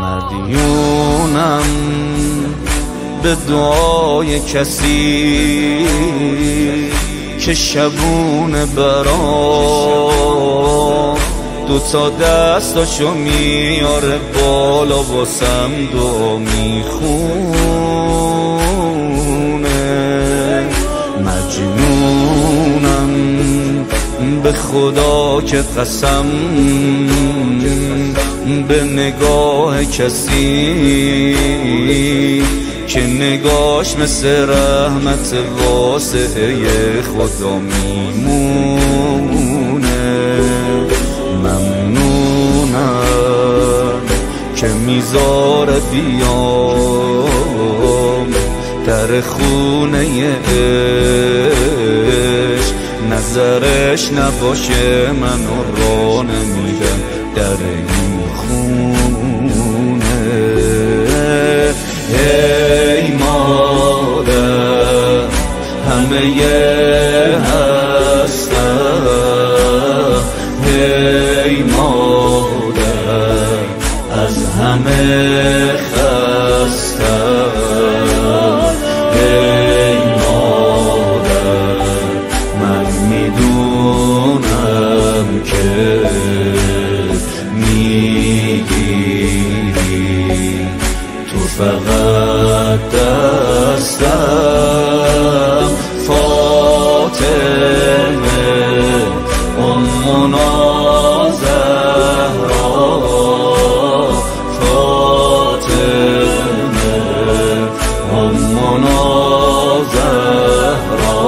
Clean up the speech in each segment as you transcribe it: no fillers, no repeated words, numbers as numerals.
مدیونم به دعای کسی که شبونه برام دوتا دستاشو میاره بالا واسم دعا میخونه. مجنونم به خدا که قسم به نگاه کسی که نگاش مثل رحمت واسعه خدا میمونه. ممنونم که میذاره بیام در خونه عشق، نظرش نباشه منو راه نمیدم در این خونه. ای مادر همه هستم، ای مادر از همه خستم. ای مادر من میدونم که میگیری تو فقط دستم. فاطمه امنا زهرا، فاطمه امنا زهرا،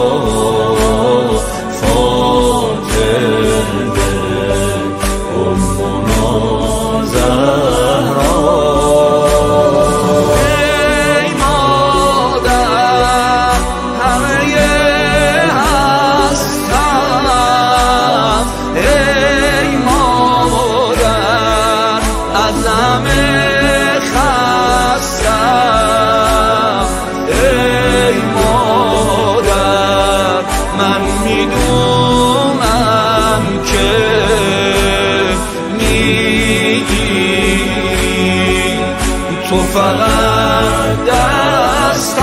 فاطمه امنا زهرا. من میدونم که میگی تو فقط دست